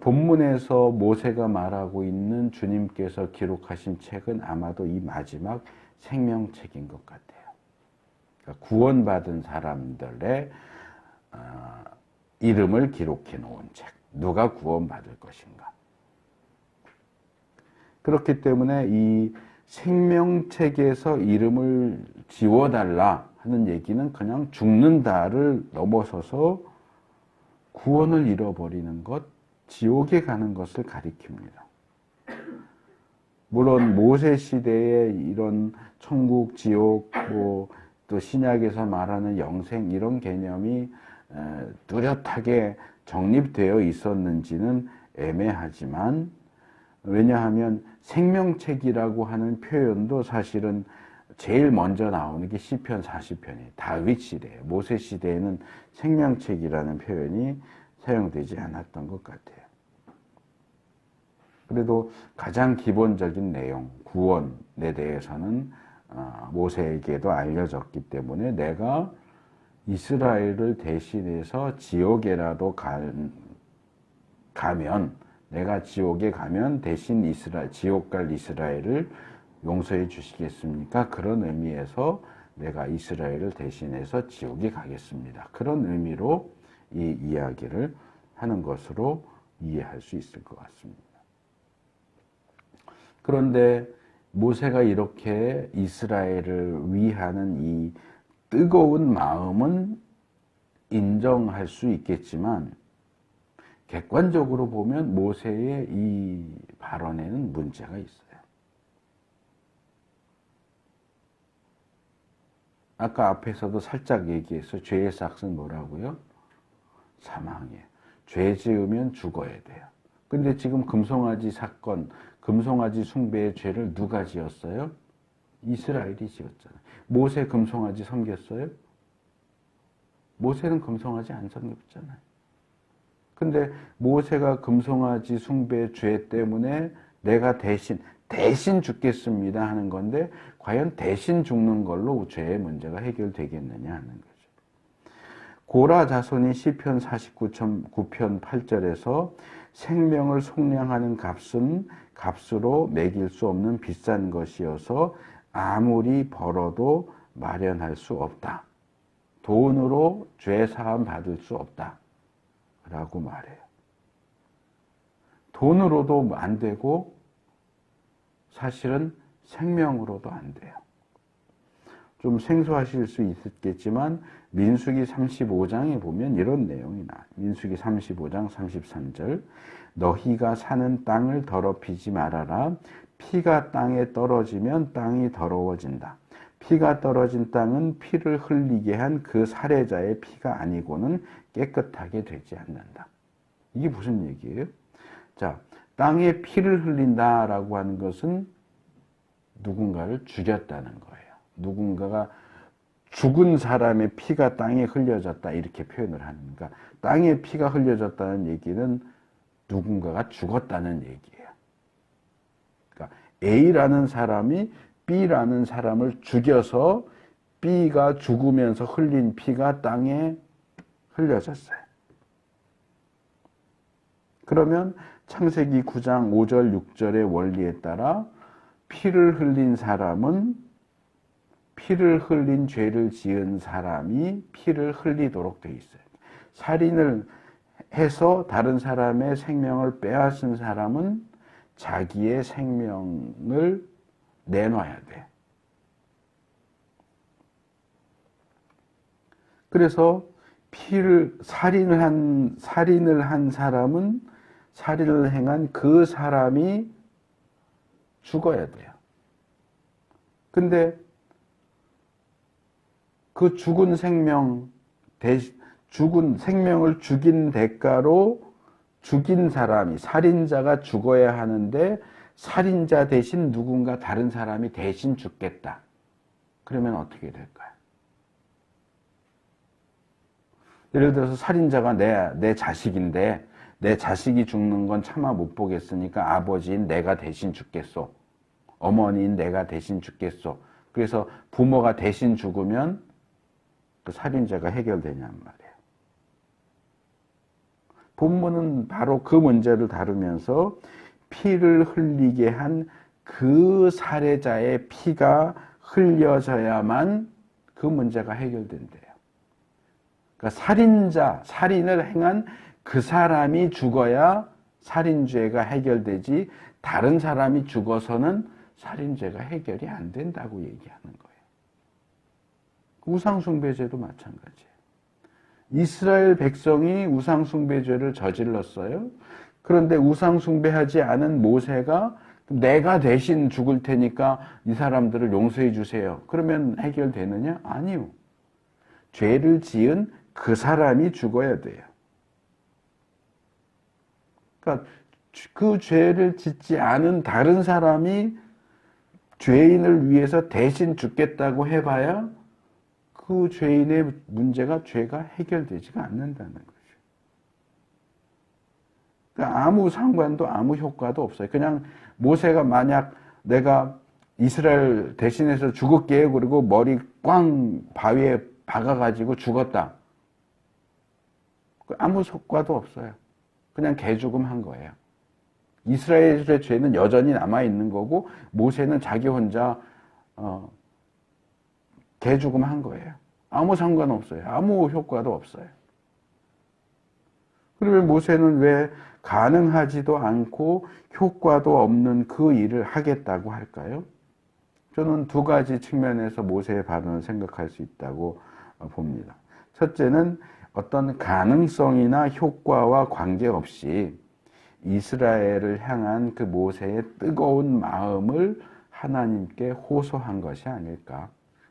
본문에서 모세가 말하고 있는 주님께서 기록하신 책은 아마도 이 마지막 생명책인 것 같아요. 그러니까 구원받은 사람들의 이름을 기록해 놓은 책. 누가 구원받을 것인가. 그렇기 때문에 이 생명책에서 이름을 지워달라 하는 얘기는 그냥 죽는다를 넘어서서 구원을 잃어버리는 것, 지옥에 가는 것을 가리킵니다. 물론 모세 시대에 이런 천국, 지옥, 또 신약에서 말하는 영생, 이런 개념이 뚜렷하게 정립되어 있었는지는 애매하지만, 왜냐하면 생명책이라고 하는 표현도 사실은 제일 먼저 나오는 게 시편 40편이에요. 다윗 시대에, 모세 시대에는 생명책이라는 표현이 사용되지 않았던 것 같아요. 그래도 가장 기본적인 내용, 구원에 대해서는 모세에게도 알려졌기 때문에, 내가 이스라엘을 대신해서 지옥에라도 가면, 내가 지옥에 가면 대신 지옥 갈 이스라엘을 용서해 주시겠습니까? 그런 의미에서 내가 이스라엘을 대신해서 지옥에 가겠습니다. 그런 의미로 이 이야기를 하는 것으로 이해할 수 있을 것 같습니다. 그런데 모세가 이렇게 이스라엘을 위하는 이 뜨거운 마음은 인정할 수 있겠지만, 객관적으로 보면 모세의 이 발언에는 문제가 있어요. 아까 앞에서도 살짝 얘기했어요. 죄의 삭은 뭐라고요? 사망이에요. 죄 지으면 죽어야 돼요. 근데 지금 금송아지 사건, 금송아지 숭배의 죄를 누가 지었어요? 이스라엘이 지었잖아요. 모세 금송아지 섬겼어요? 모세는 금송아지 안 섬겼잖아요. 근데 모세가 금송아지 숭배 죄 때문에 내가 대신 죽겠습니다 하는 건데 과연 대신 죽는 걸로 죄의 문제가 해결되겠느냐 하는 거죠. 고라 자손이 시편 49편 8절에서 생명을 속량하는 값은 값으로 매길 수 없는 비싼 것이어서 아무리 벌어도 마련할 수 없다. 돈으로 죄 사함 받을 수 없다. 라고 말해요. 돈으로도 안 되고 사실은 생명으로도 안 돼요. 좀 생소하실 수 있겠지만 민수기 35장에 보면 이런 내용이 나와요. 민수기 35장 33절 너희가 사는 땅을 더럽히지 말아라. 피가 땅에 떨어지면 땅이 더러워진다. 피가 떨어진 땅은 피를 흘리게 한 그 살해자의 피가 아니고는 깨끗하게 되지 않는다. 이게 무슨 얘기예요? 자, 땅에 피를 흘린다라고 하는 것은 누군가를 죽였다는 거예요. 누군가가 죽은 사람의 피가 땅에 흘려졌다 이렇게 표현을 하니까 땅에 피가 흘려졌다는 얘기는 누군가가 죽었다는 얘기예요. 그러니까 A라는 사람이 B라는 사람을 죽여서 B가 죽으면서 흘린 피가 땅에 흘려졌어요. 그러면 창세기 9장 5절 6절의 원리에 따라 피를 흘린 사람은 피를 흘린 죄를 지은 사람이 피를 흘리도록 돼 있어요. 살인을 해서 다른 사람의 생명을 빼앗은 사람은 자기의 생명을 내놔야 돼. 그래서 살인을 한 사람은 살인을 행한 그 사람이 죽어야 돼요. 근데 그 죽은 생명을 죽인 대가로 죽인 사람이 살인자가 죽어야 하는데 살인자 대신 누군가 다른 사람이 대신 죽겠다. 그러면 어떻게 될까요? 예를 들어서 살인자가 내 자식인데 내 자식이 죽는 건 차마 못 보겠으니까 아버지인 내가 대신 죽겠소. 어머니인 내가 대신 죽겠소. 그래서 부모가 대신 죽으면 그 살인죄가 해결되냔 말이에요. 본문은 바로 그 문제를 다루면서 피를 흘리게 한 그 살해자의 피가 흘려져야만 그 문제가 해결된대요. 그러니까 살인을 행한 그 사람이 죽어야 살인죄가 해결되지 다른 사람이 죽어서는 살인죄가 해결이 안 된다고 얘기하는 거예요. 우상숭배죄도 마찬가지예요. 이스라엘 백성이 우상숭배죄를 저질렀어요. 그런데 우상숭배하지 않은 모세가 내가 대신 죽을 테니까 이 사람들을 용서해 주세요. 그러면 해결되느냐? 아니요. 죄를 지은 그 사람이 죽어야 돼요. 그러니까 그 죄를 짓지 않은 다른 사람이 죄인을 위해서 대신 죽겠다고 해봐야 그 죄인의 죄가 해결되지가 않는다는 거죠. 그러니까 아무 상관도 아무 효과도 없어요. 그냥 모세가 만약 내가 이스라엘 대신해서 죽을게요. 그리고 머리 꽝 바위에 박아가지고 죽었다. 아무 효과도 없어요. 그냥 개죽음 한 거예요. 이스라엘의 죄는 여전히 남아있는 거고 모세는 자기 혼자 개죽음 한 거예요. 아무 상관없어요. 아무 효과도 없어요. 그러면 모세는 왜 가능하지도 않고 효과도 없는 그 일을 하겠다고 할까요? 저는 두 가지 측면에서 모세의 발언을 생각할 수 있다고 봅니다. 첫째는 어떤 가능성이나 효과와 관계없이 이스라엘을 향한 그 모세의 뜨거운 마음을 하나님께 호소한 것이 아닐까.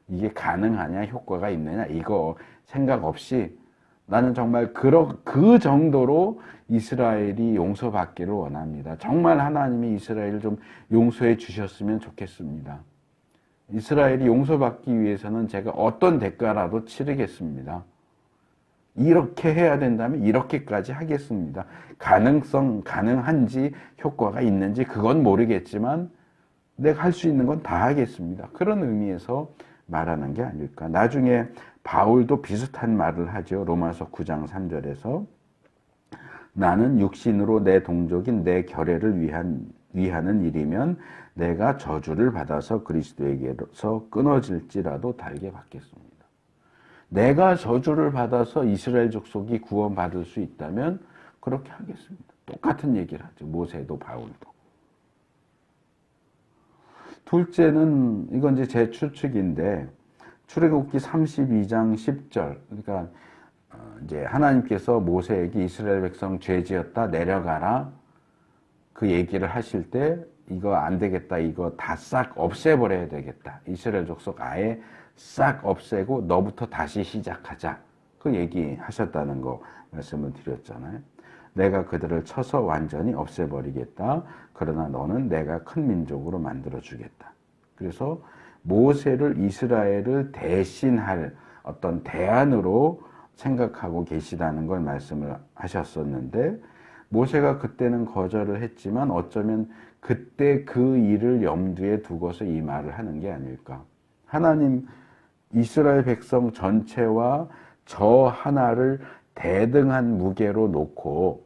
이게 가능하냐, 효과가 있느냐, 이거 생각 없이 나는 정말 그 정도로 이스라엘이 용서받기를 원합니다. 정말 하나님이 이스라엘을 좀 용서해 주셨으면 좋겠습니다. 이스라엘이 용서받기 위해서는 제가 어떤 대가라도 치르겠습니다. 이렇게 해야 된다면 이렇게까지 하겠습니다. 가능한지 효과가 있는지 그건 모르겠지만 내가 할 수 있는 건 다 하겠습니다. 그런 의미에서 말하는 게 아닐까. 나중에 바울도 비슷한 말을 하죠. 로마서 9장 3절에서 나는 육신으로 내 동족인 내 결례를 위하는 일이면 내가 저주를 받아서 그리스도에게서 끊어질지라도 달게 받겠습니다. 내가 저주를 받아서 이스라엘 족속이 구원받을 수 있다면 그렇게 하겠습니다. 똑같은 얘기를 하죠. 모세도 바울도. 둘째는 이건 이제 제 추측인데 출애굽기 32장 10절 그러니까 이제 하나님께서 모세에게 이스라엘 백성 죄 지었다 내려가라 그 얘기를 하실 때 이거 안 되겠다 이거 다 싹 없애버려야 되겠다 이스라엘 족속 아예 싹 없애고 너부터 다시 시작하자 그 얘기 하셨다는 거 말씀을 드렸잖아요. 내가 그들을 쳐서 완전히 없애버리겠다. 그러나 너는 내가 큰 민족으로 만들어주겠다. 그래서 모세를 이스라엘을 대신할 어떤 대안으로 생각하고 계시다는 걸 말씀을 하셨었는데 모세가 그때는 거절을 했지만 어쩌면 그때 그 일을 염두에 두고서 이 말을 하는 게 아닐까. 하나님 이스라엘 백성 전체와 저 하나를 대등한 무게로 놓고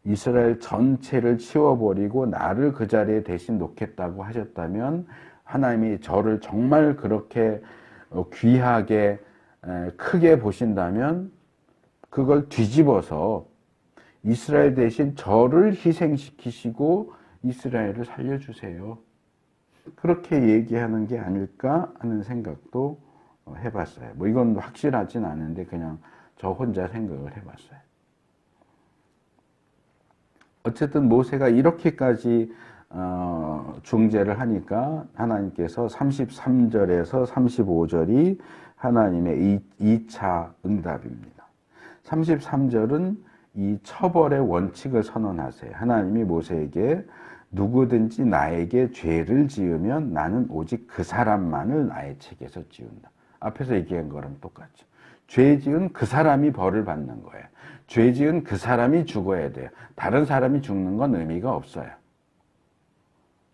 이스라엘 전체를 치워버리고 나를 그 자리에 대신 놓겠다고 하셨다면 하나님이 저를 정말 그렇게 귀하게 크게 보신다면 그걸 뒤집어서 이스라엘 대신 저를 희생시키시고 이스라엘을 살려주세요. 그렇게 얘기하는 게 아닐까 하는 생각도 해봤어요. 뭐 이건 확실하진 않은데 그냥 저 혼자 생각을 해봤어요. 어쨌든 모세가 이렇게까지 중재를 하니까 하나님께서 33절에서 35절이 하나님의 2차 응답입니다. 33절은 이 처벌의 원칙을 선언하세요. 하나님이 모세에게 누구든지 나에게 죄를 지으면 나는 오직 그 사람만을 나의 책에서 지운다. 앞에서 얘기한 거랑 똑같죠. 죄 지은 그 사람이 벌을 받는 거예요. 죄 지은 그 사람이 죽어야 돼요. 다른 사람이 죽는 건 의미가 없어요.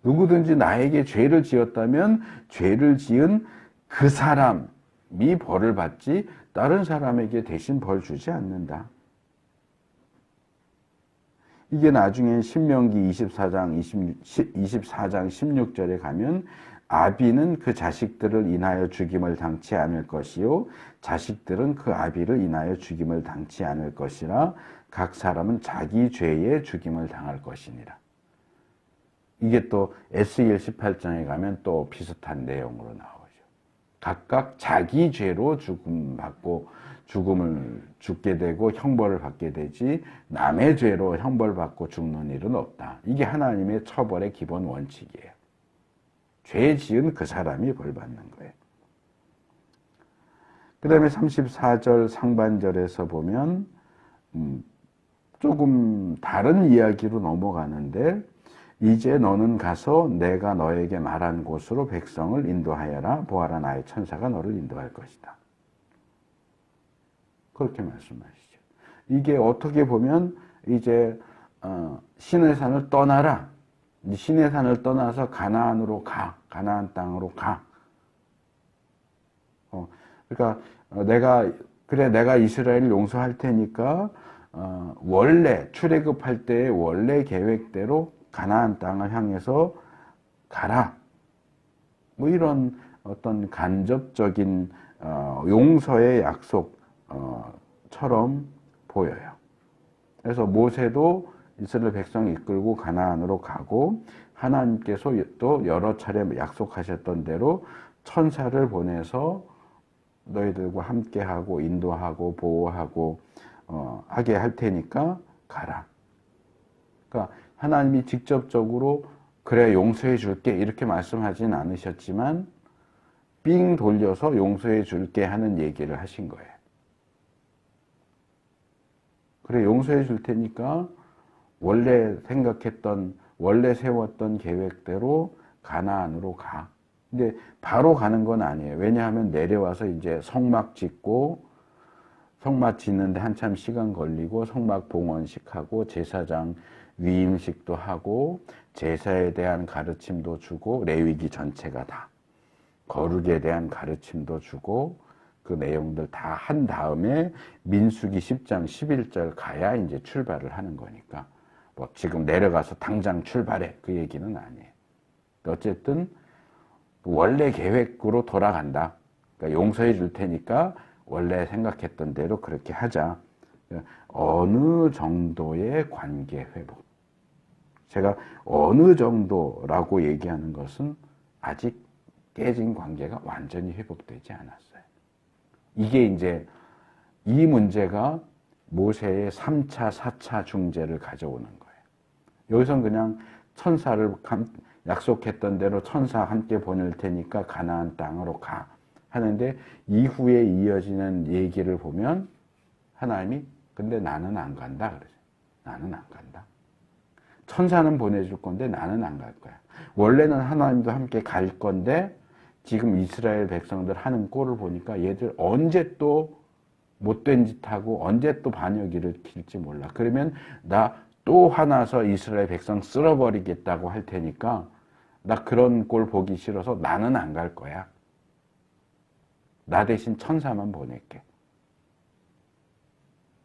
누구든지 나에게 죄를 지었다면 죄를 지은 그 사람이 벌을 받지 다른 사람에게 대신 벌 주지 않는다. 이게 나중에 신명기 24장 16절에 가면 아비는 그 자식들을 인하여 죽임을 당치 않을 것이요 자식들은 그 아비를 인하여 죽임을 당치 않을 것이라 각 사람은 자기 죄에 죽임을 당할 것이니라. 이게 또 에스겔 18장에 가면 또 비슷한 내용으로 나오죠. 각각 자기 죄로 죽음을 죽게 되고 형벌을 받게 되지 남의 죄로 형벌받고 죽는 일은 없다. 이게 하나님의 처벌의 기본 원칙이에요. 죄 지은 그 사람이 벌 받는 거예요. 그 다음에 34절 상반절에서 보면 조금 다른 이야기로 넘어가는데 이제 너는 가서 내가 너에게 말한 곳으로 백성을 인도하여라. 보아라 나의 천사가 너를 인도할 것이다. 그렇게 말씀하시죠. 이게 어떻게 보면 이제 시내산을 떠나라. 시내산을 떠나서 가나안으로 가. 가나안 땅으로 가. 그러니까 내가 이스라엘을 용서할 테니까 원래 출애굽할 때의 원래 계획대로 가나안 땅을 향해서 가라. 뭐 이런 어떤 간접적인 용서의 약속처럼 보여요. 그래서 모세도 이스라엘 백성 이끌고 가나안으로 가고 하나님께서 또 여러 차례 약속하셨던 대로 천사를 보내서 너희들과 함께하고 인도하고 보호하고 하게 할 테니까 가라. 그러니까 하나님이 직접적으로 그래 용서해 줄게 이렇게 말씀하진 않으셨지만 삥 돌려서 용서해 줄게 하는 얘기를 하신 거예요. 그래, 용서해 줄 테니까 원래 생각했던, 원래 세웠던 계획대로 가나안으로 가. 근데 바로 가는 건 아니에요. 왜냐하면 내려와서 이제 성막 짓고, 성막 짓는데 한참 시간 걸리고, 성막 봉헌식 하고, 제사장 위임식도 하고, 제사에 대한 가르침도 주고, 레위기 전체가 다. 거룩에 대한 가르침도 주고, 그 내용들 다 한 다음에 민수기 10장 11절 가야 이제 출발을 하는 거니까. 뭐 지금 내려가서 당장 출발해. 그 얘기는 아니에요. 어쨌든 원래 계획으로 돌아간다. 그러니까 용서해 줄 테니까 원래 생각했던 대로 그렇게 하자. 어느 정도의 관계 회복. 제가 어느 정도라고 얘기하는 것은 아직 깨진 관계가 완전히 회복되지 않았어요. 이게 이제 이 문제가 모세의 3차, 4차 중재를 가져오는 거예요. 여기선 그냥 천사를 약속했던 대로 천사 함께 보낼 테니까 가나안 땅으로 가 하는데 이후에 이어지는 얘기를 보면 하나님이 근데 나는 안 간다 그러죠. 나는 안 간다. 천사는 보내줄 건데 나는 안 갈 거야. 원래는 하나님도 함께 갈 건데 지금 이스라엘 백성들 하는 꼴을 보니까 얘들 언제 또 못된 짓 하고 언제 또 반역 일으킬지 몰라. 그러면 나 또 화나서 이스라엘 백성 쓸어버리겠다고 할 테니까 나 그런 꼴 보기 싫어서 나는 안 갈 거야. 나 대신 천사만 보낼게.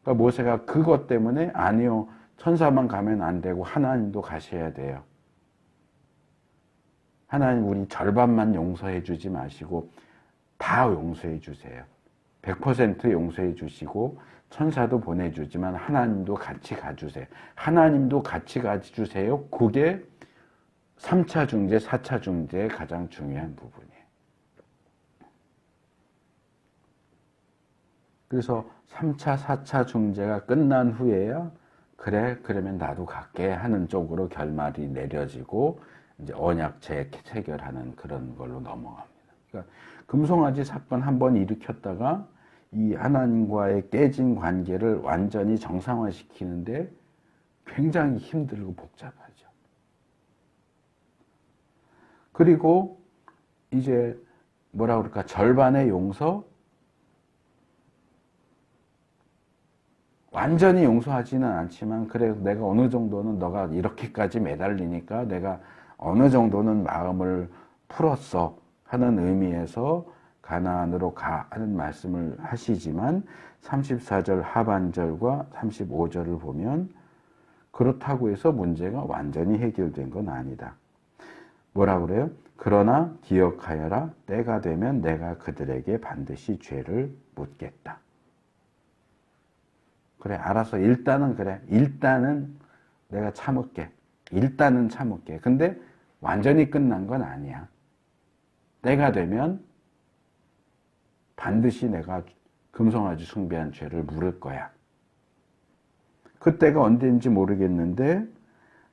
그러니까 모세가 그것 때문에 아니요. 천사만 가면 안 되고 하나님도 가셔야 돼요. 하나님 우리 절반만 용서해 주지 마시고 다 용서해 주세요. 100% 용서해 주시고 천사도 보내주지만 하나님도 같이 가주세요. 하나님도 같이 가주세요. 그게 3차 중재, 4차 중재의 가장 중요한 부분이에요. 그래서 3차, 4차 중재가 끝난 후에야 그래, 그러면 나도 갈게 하는 쪽으로 결말이 내려지고 이제 언약 재체결하는 그런 걸로 넘어갑니다. 그러니까 금송아지 사건 한번 일으켰다가 이 하나님과의 깨진 관계를 완전히 정상화시키는데 굉장히 힘들고 복잡하죠. 그리고 이제 뭐라 그럴까 절반의 용서 완전히 용서하지는 않지만 그래 내가 어느 정도는 너가 이렇게까지 매달리니까 내가 어느 정도는 마음을 풀었어 하는 의미에서 가나안으로 가 하는 말씀을 하시지만 34절 하반절과 35절을 보면 그렇다고 해서 문제가 완전히 해결된 건 아니다. 뭐라 그래요? 그러나 기억하여라 때가 되면 내가 그들에게 반드시 죄를 묻겠다. 그래 알았어 일단은 그래 일단은 내가 참을게. 일단은 참을게. 근데 완전히 끝난 건 아니야. 때가 되면 반드시 내가 금송아지 숭배한 죄를 물을 거야. 그때가 언제인지 모르겠는데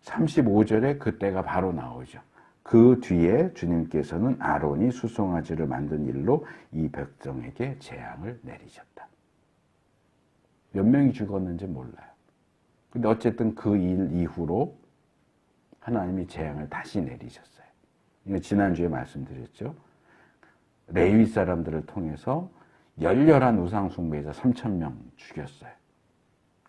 35절에 그때가 바로 나오죠. 그 뒤에 주님께서는 아론이 수송아지를 만든 일로 이 백성에게 재앙을 내리셨다. 몇 명이 죽었는지 몰라요. 근데 어쨌든 그 일 이후로 하나님이 재앙을 다시 내리셨어요. 이거 지난주에 말씀드렸죠. 레위 사람들을 통해서 열렬한 우상 숭배자 3,000명 죽였어요.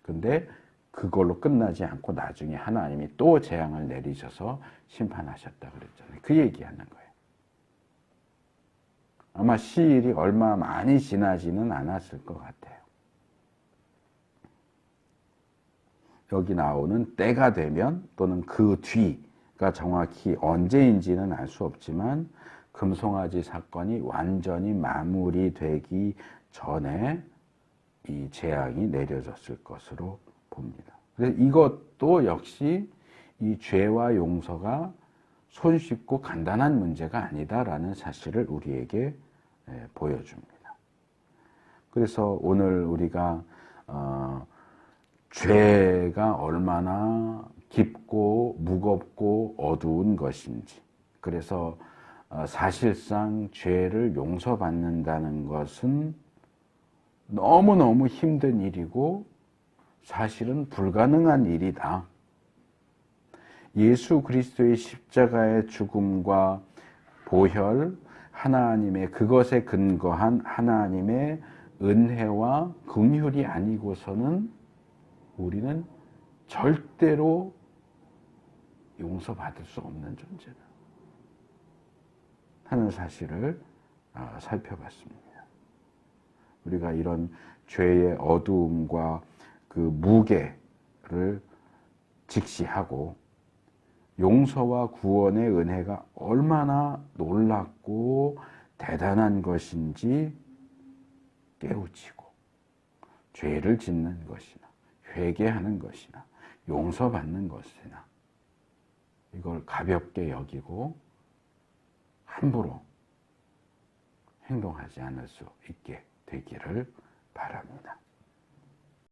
근데 그걸로 끝나지 않고 나중에 하나님이 또 재앙을 내리셔서 심판하셨다 그랬잖아요. 그 얘기하는 거예요. 아마 시일이 얼마 많이 지나지는 않았을 것 같아요. 여기 나오는 때가 되면 또는 그 뒤가 정확히 언제인지는 알 수 없지만 금송아지 사건이 완전히 마무리되기 전에 이 재앙이 내려졌을 것으로 봅니다. 그래서 이것도 역시 이 죄와 용서가 손쉽고 간단한 문제가 아니다라는 사실을 우리에게 보여줍니다. 그래서 오늘 우리가 죄가 얼마나 깊고 무겁고 어두운 것인지 그래서 사실상 죄를 용서받는다는 것은 너무너무 힘든 일이고 사실은 불가능한 일이다. 예수 그리스도의 십자가의 죽음과 보혈, 하나님의 그것에 근거한 하나님의 은혜와 긍휼이 아니고서는 우리는 절대로 용서받을 수 없는 존재다 하는 사실을 살펴봤습니다. 우리가 이런 죄의 어두움과 그 무게를 직시하고 용서와 구원의 은혜가 얼마나 놀랍고 대단한 것인지 깨우치고 죄를 짓는 것이나 회개하는 것이나 용서받는 것이나 이걸 가볍게 여기고 함부로 행동하지 않을 수 있게 되기를 바랍니다.